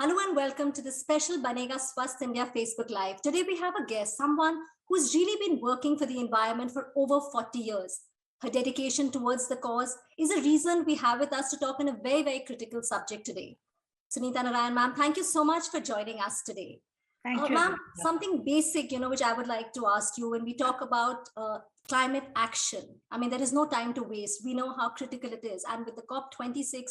Hello and welcome to the special Banega Swasth India Facebook Live. Today we have a guest, someone who's really been working for the environment for over 40 years. Her dedication towards the cause is a reason we have with us to talk on a very, very critical subject today. Sunita Narayan, ma'am, thank you so much for joining us today. Thank you. Ma'am, something basic, which I would like to ask you when we talk about climate action. I mean, there is no time to waste. We know how critical it is. And with the COP26,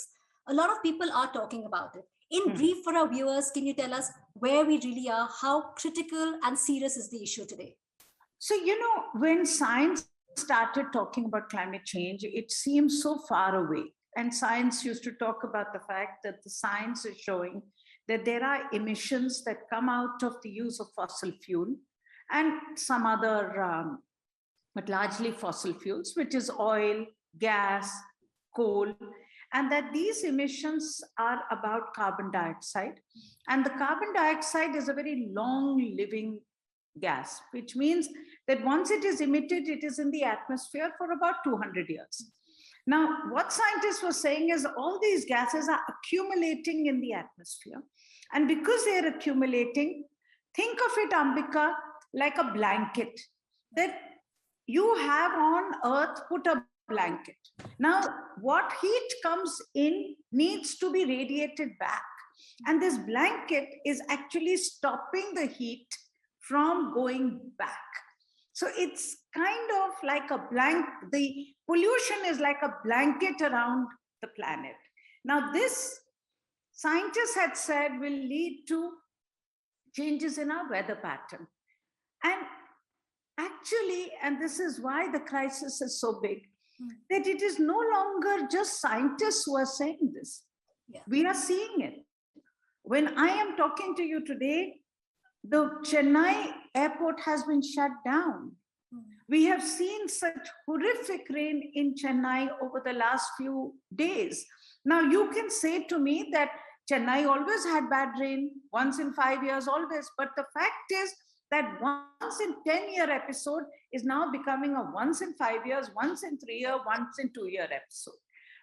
a lot of people are talking about it. In brief, for our viewers, can you tell us where we really are, how critical and serious is the issue today? So, when science started talking about climate change, it seems so far away. And science used to talk about the fact that the science is showing that there are emissions that come out of the use of fossil fuel and some other, but largely fossil fuels, which is oil, gas, coal, and that these emissions are about carbon dioxide. And the carbon dioxide is a very long-living gas, which means that once it is emitted, it is in the atmosphere for about 200 years. Now, what scientists were saying is all these gases are accumulating in the atmosphere. And because they are accumulating, think of it, Ambika, like a blanket that you have on Earth, put a blanket. Now, what heat comes in needs to be radiated back. And this blanket is actually stopping the heat from going back. So it's kind of like a the pollution is like a blanket around the planet. Now, this scientists had said will lead to changes in our weather pattern. And actually, and this is why the crisis is so big, that it is no longer just scientists who are saying this. Yeah. We are seeing it. When I am talking to you today, the Chennai airport has been shut down. We have seen such horrific rain in Chennai over the last few days. Now, you can say to me that Chennai always had bad rain, once in 5 years, always. But the fact is that once in 10-year episode is now becoming a once in 5 years, once in 3 year, once in 2-year episode.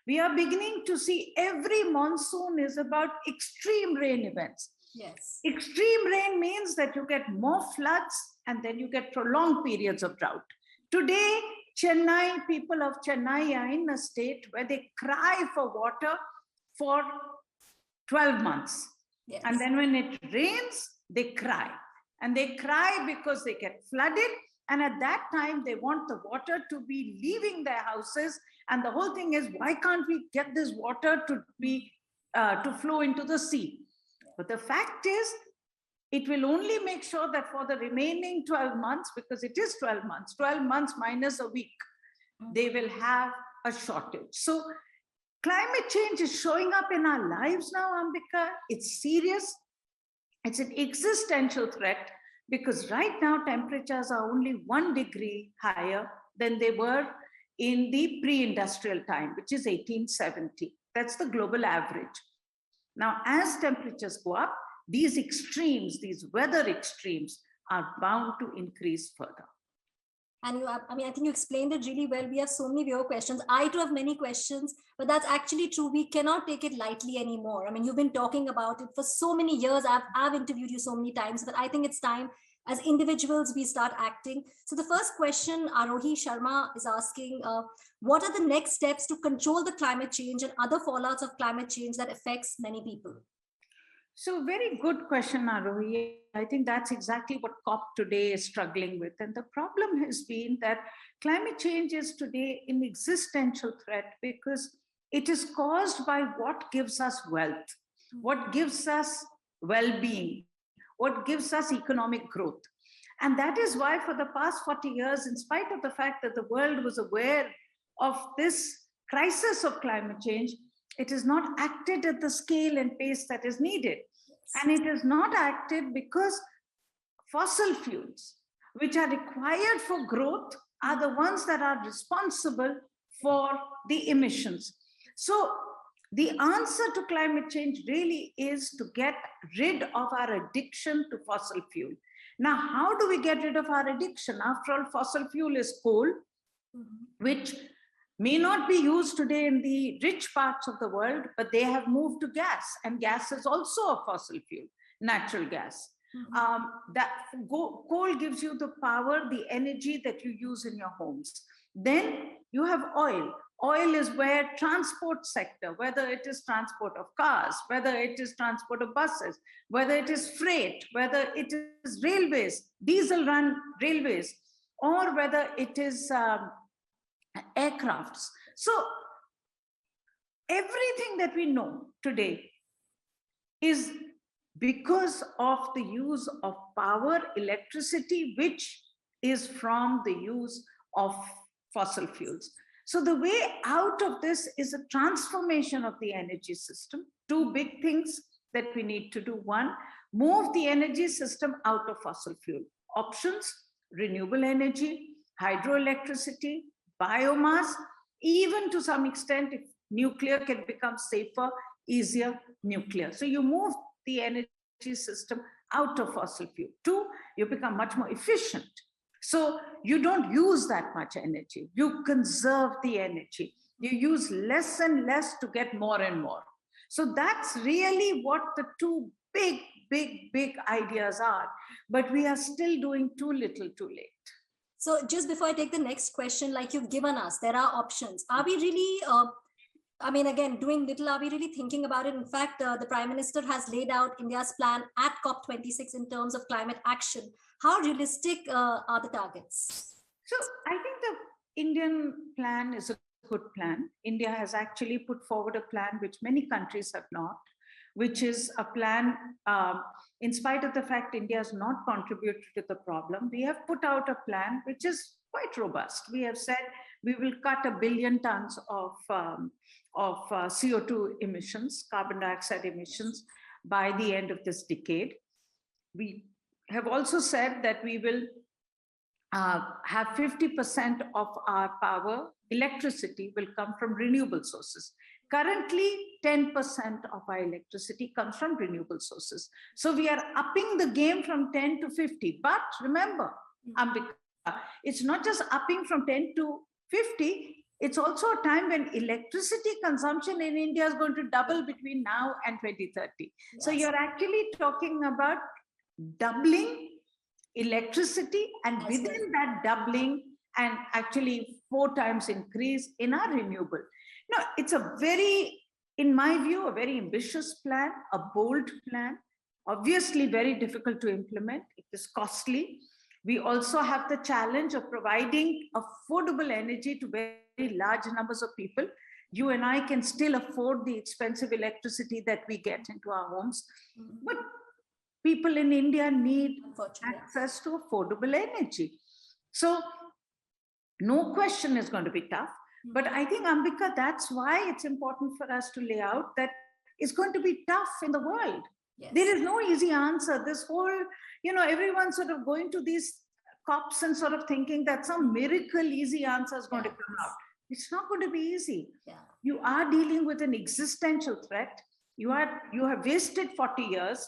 We are beginning to see every monsoon is about extreme rain events. Yes. Extreme rain means that you get more floods and then you get prolonged periods of drought. Today, Chennai, people of Chennai are in a state where they cry for water for 12 months. Yes. And then when it rains, they cry. And they cry because they get flooded. And at that time, they want the water to be leaving their houses. And the whole thing is, why can't we get this water to flow into the sea? But the fact is, it will only make sure that for the remaining 12 months, because it is 12 months minus a week, they will have a shortage. So climate change is showing up in our lives now, Ambika. It's serious. It's an existential threat because right now temperatures are only 1 degree higher than they were in the pre-industrial time, which is 1870. That's the global average. Now, as temperatures go up, these extremes, these weather extremes are bound to increase further. And I think you explained it really well. We have so many viewer questions. I too have many questions, but that's actually true. We cannot take it lightly anymore. I mean, you've been talking about it for so many years. I've interviewed you so many times, but I think it's time as individuals we start acting. So the first question Arohi Sharma is asking, what are the next steps to control the climate change and other fallouts of climate change that affects many people? So very good question, Arohi. I think that's exactly what COP today is struggling with. And the problem has been that climate change is today an existential threat because it is caused by what gives us wealth, what gives us well-being, what gives us economic growth. And that is why for the past 40 years, in spite of the fact that the world was aware of this crisis of climate change, it is not acted at the scale and pace that is needed. And it is not acted because fossil fuels, which are required for growth, are the ones that are responsible for the emissions. So the answer to climate change really is to get rid of our addiction to fossil fuel. Now, how do we get rid of our addiction? After all, fossil fuel is coal, which may not be used today in the rich parts of the world, but they have moved to gas, and gas is also a fossil fuel, natural gas. Coal gives you the power, the energy that you use in your homes. Then you have oil. Oil is where transport sector, whether it is transport of cars, whether it is transport of buses, whether it is freight, whether it is railways, diesel run railways, or whether it is aircrafts. So everything that we know today is because of the use of power, electricity, which is from the use of fossil fuels. So the way out of this is a transformation of the energy system. Two big things that we need to do. One, move the energy system out of fossil fuel. Options, renewable energy, hydroelectricity, biomass, even to some extent, if nuclear can become safer, easier, nuclear. So you move the energy system out of fossil fuel. Two, you become much more efficient. So you don't use that much energy. You conserve the energy. You use less and less to get more and more. So that's really what the two big ideas are. But we are still doing too little, too late. So just before I take the next question, like you've given us, there are options. Are we really, I mean, again, doing little, are we really thinking about it? In fact, the Prime Minister has laid out India's plan at COP26 in terms of climate action. How realistic are the targets? So I think the Indian plan is a good plan. India has actually put forward a plan which many countries have not, which is a plan, in spite of the fact India has not contributed to the problem, we have put out a plan which is quite robust. We have said we will cut 1 billion tons of CO2 emissions, carbon dioxide emissions, by the end of this decade. We have also said that we will have 50% of our power, electricity, will come from renewable sources. Currently, 10% of our electricity comes from renewable sources. So we are upping the game from 10 to 50. But remember, Ambika, it's not just upping from 10 to 50, it's also a time when electricity consumption in India is going to double between now and 2030. Yes. So you're actually talking about doubling electricity, and within that doubling, and actually 4 times increase in our renewable. No, it's a very, in my view, a very ambitious plan, a bold plan, obviously very difficult to implement. It is costly. We also have the challenge of providing affordable energy to very large numbers of people. You and I can still afford the expensive electricity that we get into our homes, but people in India need access to affordable energy. So no question is going to be tough. But I think, Ambika, that's why it's important for us to lay out that it's going to be tough in the world. Yes. There is no easy answer. This whole, everyone's sort of going to these COPs and sort of thinking that some miracle easy answer is going to come out. It's not going to be easy. Yeah. You are dealing with an existential threat. You have wasted 40 years.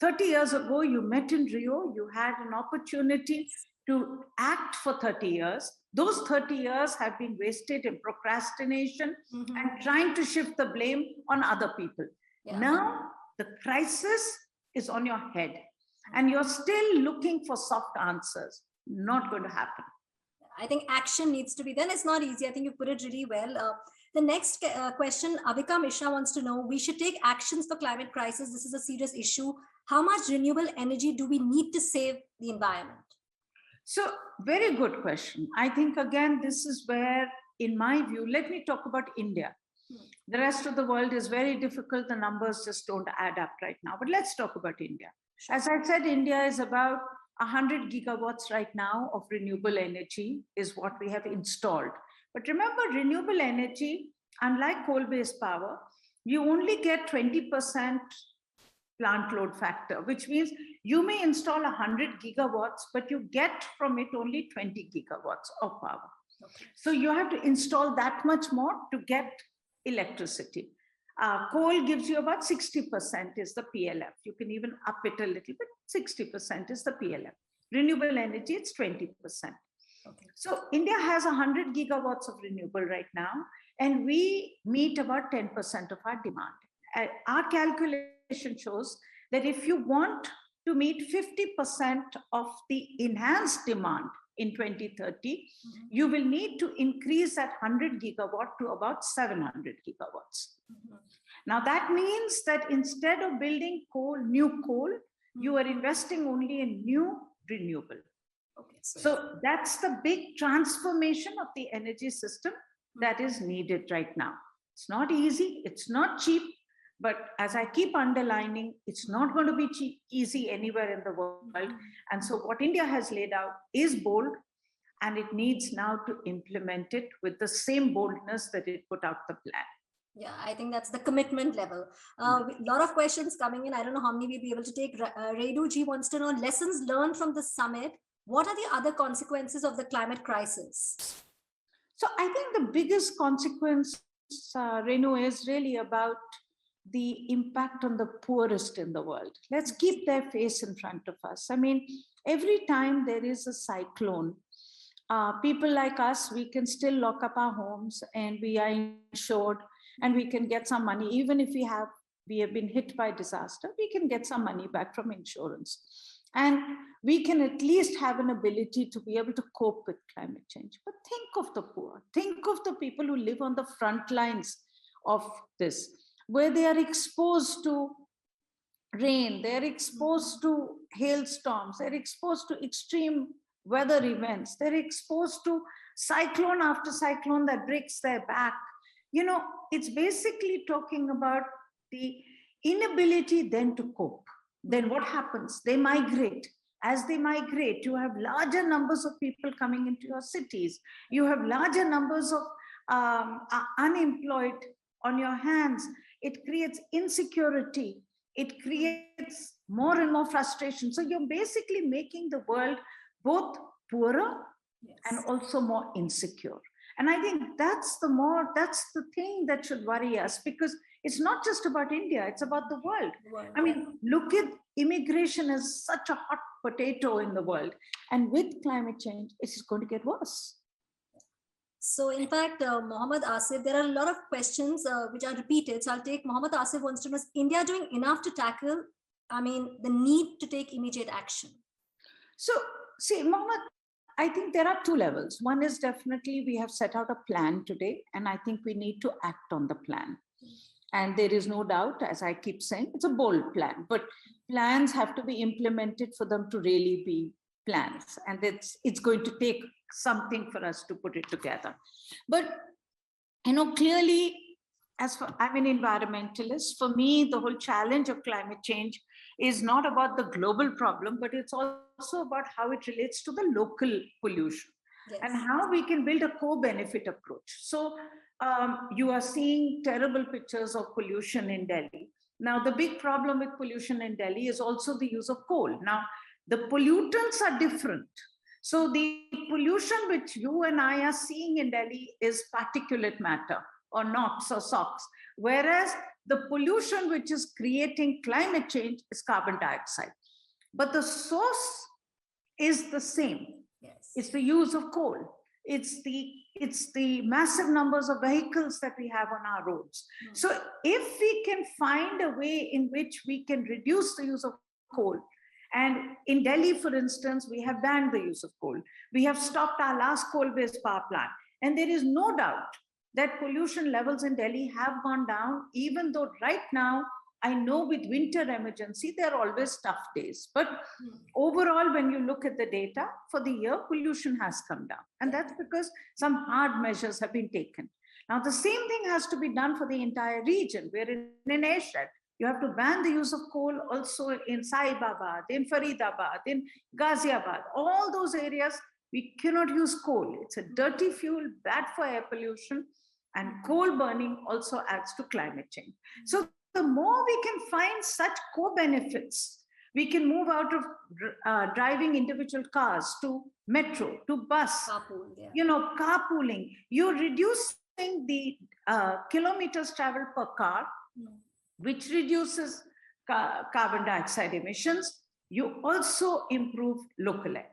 30 years ago, you met in Rio. You had an opportunity to act for 30 years. Those 30 years have been wasted in procrastination and trying to shift the blame on other people. Yeah. Now, the crisis is on your head and you're still looking for soft answers. Not going to happen. I think action needs to be done. It's not easy. I think you put it really well. The next question, Avika Mishra wants to know, we should take actions for climate crisis. This is a serious issue. How much renewable energy do we need to save the environment? So, very good question. I think, again, this is where, in my view, let me talk about India. The rest of the world is very difficult. The numbers just don't add up right now. But let's talk about India. Sure. As I said, India is about 100 gigawatts right now of renewable energy is what we have installed. But remember, renewable energy, unlike coal-based power, you only get 20% plant load factor, which means you may install 100 gigawatts, but you get from it only 20 gigawatts of power. Okay. So you have to install that much more to get electricity. Coal gives you about 60% is the PLF. You can even up it a little bit. 60% is the PLF. Renewable energy, it's 20%. Okay. So India has 100 gigawatts of renewable right now, and we meet about 10% of our demand. Our calculation shows that if you want to meet 50% of the enhanced demand in 2030, you will need to increase that 100 gigawatt to about 700 gigawatts. Now that means that instead of building new coal, you are investing only in new renewable. Okay, so that's the big transformation of the energy system that is needed right now. It's not easy, it's not cheap, but as I keep underlining, it's not going to be easy anywhere in the world. And so what India has laid out is bold, and it needs now to implement it with the same boldness that it put out the plan. Yeah, I think that's the commitment level. A lot of questions coming in. I don't know how many we'll be able to take. Redu Ji wants to know lessons learned from the summit. What are the other consequences of the climate crisis? So I think the biggest consequence, Renu, is really about the impact on the poorest in the world. Let's keep their face in front of us. I mean, every time there is a cyclone, people like us, we can still lock up our homes and we are insured and we can get some money. Even if we have been hit by disaster, we can get some money back from insurance. And we can at least have an ability to be able to cope with climate change. But think of the poor, think of the people who live on the front lines of this, where they are exposed to rain, they're exposed to hailstorms, they're exposed to extreme weather events, they're exposed to cyclone after cyclone that breaks their back. You know, it's basically talking about the inability then to cope. Then what happens? They migrate. As they migrate, you have larger numbers of people coming into your cities. You have larger numbers of unemployed on your hands. It creates insecurity. It creates more and more frustration. So you're basically making the world both poorer and also more insecure. And I think that's the thing that should worry us, because it's not just about India, it's about the world. I mean, look at immigration as such a hot potato in the world. And with climate change, it's going to get worse. So in fact, Mohammad Asif, there are a lot of questions which are repeated. So I'll take Mohammad Asif wants to know, is India doing enough to tackle, the need to take immediate action? So see, Mohammad, I think there are two levels. One is definitely we have set out a plan today, and I think we need to act on the plan. And there is no doubt, as I keep saying, it's a bold plan, but plans have to be implemented for them to really be plans. And it's going to take something for us to put it together. But, clearly, I'm an environmentalist, for me, the whole challenge of climate change is not about the global problem, but it's also about how it relates to the local pollution. Yes. And how we can build a co-benefit approach. So you are seeing terrible pictures of pollution in Delhi. Now, the big problem with pollution in Delhi is also the use of coal. Now, the pollutants are different. So the pollution which you and I are seeing in Delhi is particulate matter, or NOx or SOx, whereas the pollution which is creating climate change is carbon dioxide. But the source is the same. Yes. It's the use of coal. It's the massive numbers of vehicles that we have on our roads. So if we can find a way in which we can reduce the use of coal, and in Delhi, for instance, we have banned the use of coal. We have stopped our last coal-based power plant. And there is no doubt that pollution levels in Delhi have gone down, even though right now, I know with winter emergency, there are always tough days. But overall, when you look at the data for the year, pollution has come down. And that's because some hard measures have been taken. Now, the same thing has to be done for the entire region. We're in an airshed. You have to ban the use of coal also in Saibabad, in Faridabad, in Ghaziabad. All those areas, we cannot use coal. It's a dirty fuel, bad for air pollution. And coal burning also adds to climate change. So the more we can find such co-benefits, we can move out of driving individual cars to metro, to bus, carpooling. You're reducing the kilometers traveled per car, which reduces carbon dioxide emissions. You also improve local air.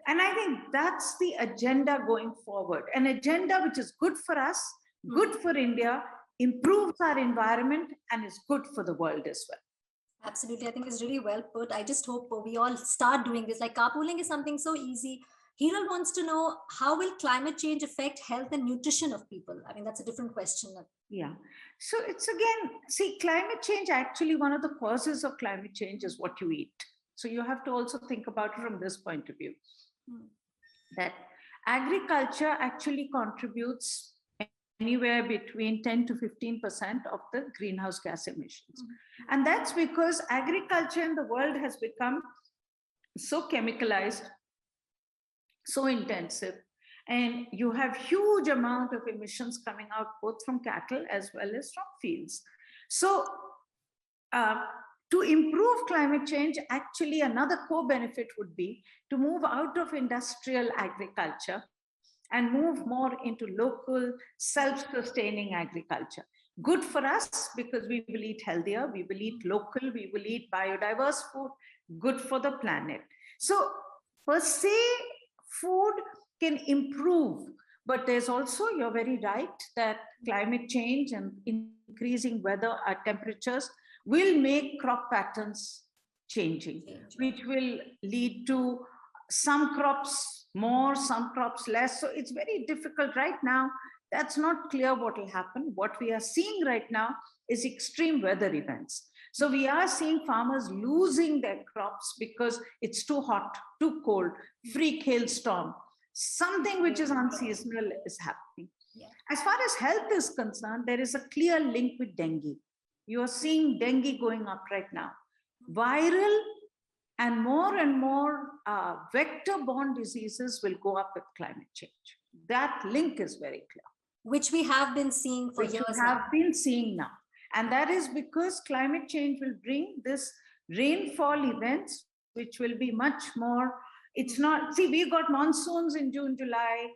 And I think that's the agenda going forward, an agenda which is good for us, good for India, improves our environment, and is good for the world as well. Absolutely. I think it's really well put. I just hope we all start doing this. Like carpooling is something so easy. Hiral wants to know, how will climate change affect health and nutrition of people? I mean, that's a different question. Yeah. So it's again, see, climate change, actually, one of the causes of climate change is what you eat. So you have to also think about it from this point of view. That agriculture actually contributes anywhere between 10 to 15% of the greenhouse gas emissions. And that's because agriculture in the world has become so chemicalized, so intensive, and you have huge amount of emissions coming out both from cattle as well as from fields. So to improve climate change, actually another co-benefit would be to move out of industrial agriculture and move more into local self-sustaining agriculture. Good for us because we will eat healthier, we will eat local, we will eat biodiverse food, good for the planet. So per se, food can improve, but there's also, you're very right, that climate change and increasing weather temperatures will make crop patterns changing, which will lead to some crops more, some crops less. So it's very difficult right now. That's not clear what will happen. What we are seeing right now is extreme weather events. So we are seeing farmers losing their crops because it's too hot, too cold, freak hailstorm, something which is unseasonal is happening. Yeah. As far as health is concerned, there is a clear link with dengue. You are seeing dengue going up right now. Viral and more vector-borne diseases will go up with climate change. That link is very clear. Which we have been seeing for years now. We have been seeing now. And that is because climate change will bring this rainfall events, which will be much more, it's not, see, we got monsoons in June, July,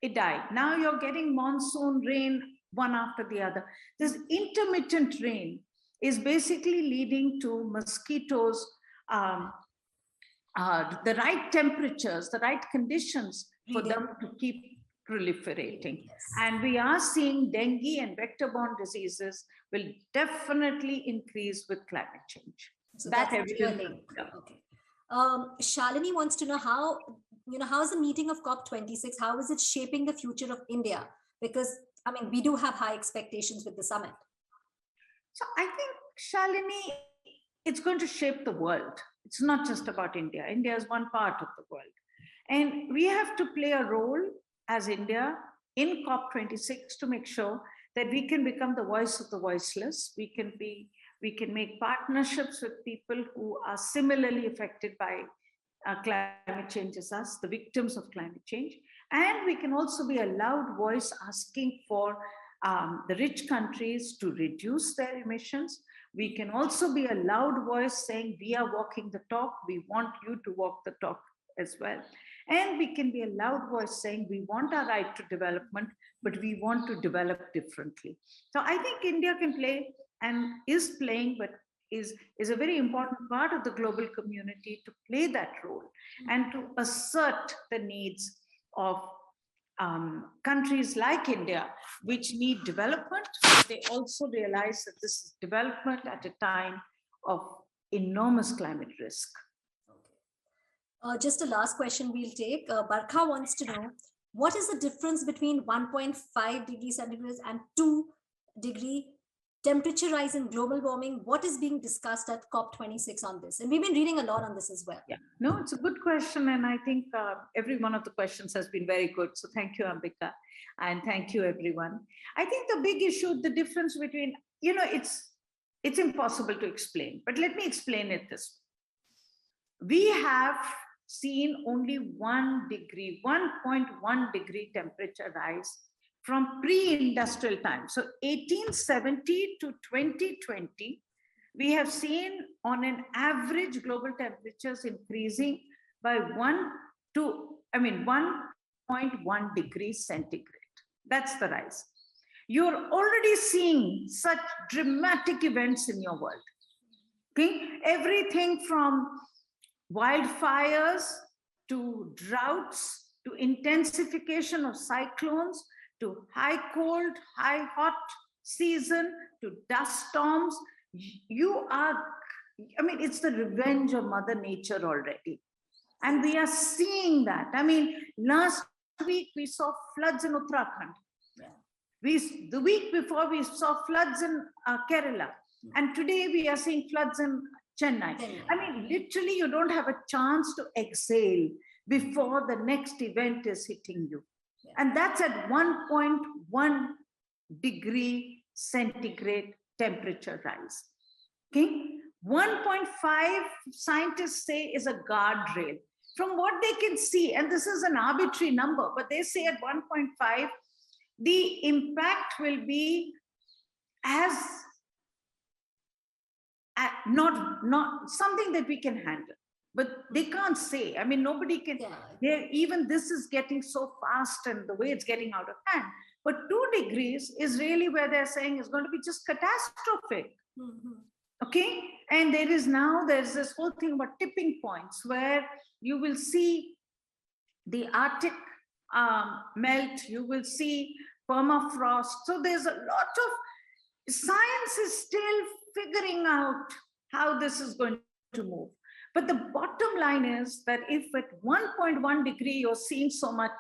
it died. Now you're getting monsoon rain one after the other. This intermittent rain is basically leading to mosquitoes, the right temperatures, the right conditions for them to keep proliferating. Yes. And we are seeing dengue and vector-borne diseases will definitely increase with climate change. So that evidence. Yeah. Okay. Shalini wants to know how is the meeting of COP26, how is it shaping the future of India? Because, I mean, we do have high expectations with the summit. So I think, Shalini, it's going to shape the world. It's not just about India. India is one part of the world. And we have to play a role as India in COP26 to make sure that we can become the voice of the voiceless. We can make partnerships with people who are similarly affected by climate change as us, the victims of climate change. And we can also be a loud voice asking for the rich countries to reduce their emissions. We can also be a loud voice saying, we are walking the talk, we want you to walk the talk as well. And we can be a loud voice saying, we want our right to development, but we want to develop differently. So I think India can play and is playing, but is a very important part of the global community to play that role and to assert the needs of countries like India, which need development. They also realize that this is development at a time of enormous climate risk. Just a last question we'll take. Barkha wants to know, what is the difference between 1.5 degrees centigrade and 2 degree temperature rise in global warming? What is being discussed at COP26 on this? And we've been reading a lot on this as well. Yeah, no, it's a good question. And I think every one of the questions has been very good. So thank you, Ambika. And thank you, everyone. I think the big issue, the difference between, it's impossible to explain, but let me explain it this way. We have seen only 1.1 degree temperature rise from pre-industrial time. So 1870 to 2020, we have seen on an average global temperatures increasing by 1.1 degrees centigrade. That's the rise. You're already seeing such dramatic events in your world. Okay? Everything from wildfires to droughts, to intensification of cyclones, to high cold, high hot season, to dust storms. You are, I mean, it's the revenge of Mother Nature already. And we are seeing that. I mean, last week we saw floods in Uttarakhand. The week before we saw floods in Kerala. And today we are seeing floods in Chennai. I mean, literally, you don't have a chance to exhale before the next event is hitting you. And that's at 1.1 degree centigrade temperature rise. Okay, 1.5 scientists say is a guardrail. From what they can see, and this is an arbitrary number, but they say at 1.5, the impact will be as not something that we can handle. But they can't say. I mean, nobody can. Even this is getting so fast, and the way it's getting out of hand. But 2 degrees is really where they're saying is going to be just catastrophic. Okay, and there's this whole thing about tipping points where you will see the Arctic melt, you will see permafrost. So there's a lot of science is still figuring out how this is going to move. But the bottom line is that if at 1.1 degree you're seeing so much,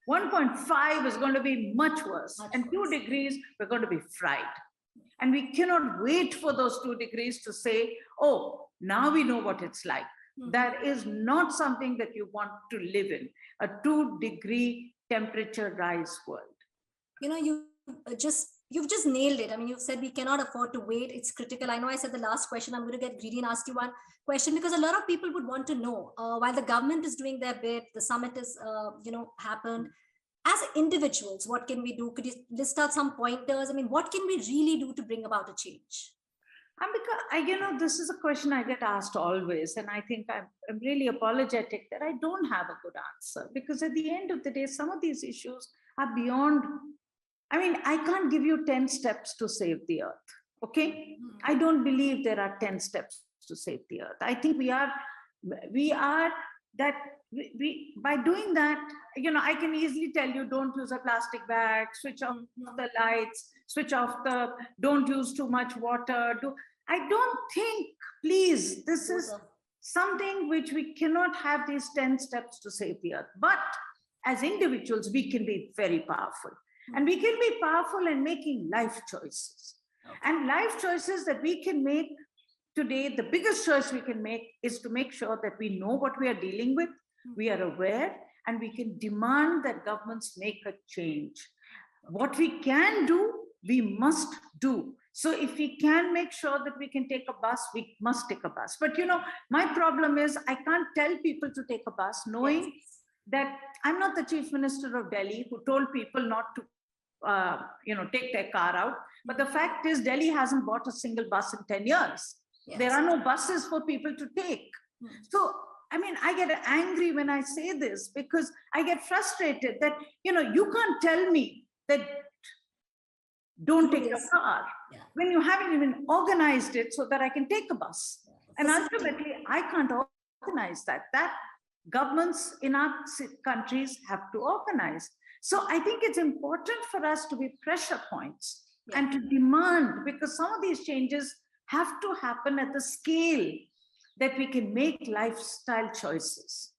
1.5 is going to be much worse, and 2 degrees we're going to be fried. And we cannot wait for those 2 degrees to say, oh, now we know what it's like. That is not something that you want to live in, a 2 degree temperature rise world. You know, you've just nailed it. I mean, you've said we cannot afford to wait. It's critical. I know I said the last question. I'm going to get greedy and ask you one question, because a lot of people would want to know, while the government is doing their bit, the summit is, happened. As individuals, what can we do? Could you list out some pointers? I mean, what can we really do to bring about a change? Ambika, this is a question I get asked always. And I think I'm really apologetic that I don't have a good answer, because at the end of the day, some of these issues are beyond. I mean, I can't give you 10 steps to save the earth. Okay. I don't believe there are 10 steps to save the earth. I think we are that by doing that, I can easily tell you, don't use a plastic bag, switch off the lights, don't use too much water. I don't think, please, this is something which we cannot have these 10 steps to save the earth. But as individuals, we can be very powerful. And we can be powerful in making life choices. And life choices that we can make today, the biggest choice we can make is to make sure that we know what we are dealing with, we are aware, and we can demand that governments make a change. What we can do, we must do. So if we can make sure that we can take a bus, we must take a bus. But my problem is I can't tell people to take a bus, knowing that I'm not the Chief Minister of Delhi who told people not to take their car out. But the fact is, Delhi hasn't bought a single bus in 10 years. There are no buses for people to take. So, I mean, I get angry when I say this, because I get frustrated that, you can't tell me that don't take a car when you haven't even organized it so that I can take a bus. And ultimately, I can't organize that. That governments in our countries have to organize. So I think it's important for us to be pressure points and to demand, because some of these changes have to happen at the scale that we can make lifestyle choices.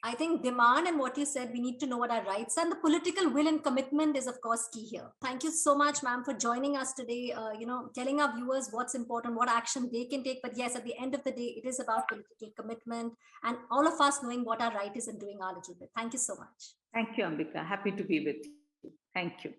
I think demand, and what you said, we need to know what our rights are, and the political will and commitment is, of course, key here. Thank you so much, ma'am, for joining us today, telling our viewers what's important, what action they can take. But yes, at the end of the day, it is about political commitment and all of us knowing what our right is and doing our little bit. Thank you so much. Thank you, Ambika. Happy to be with you. Thank you.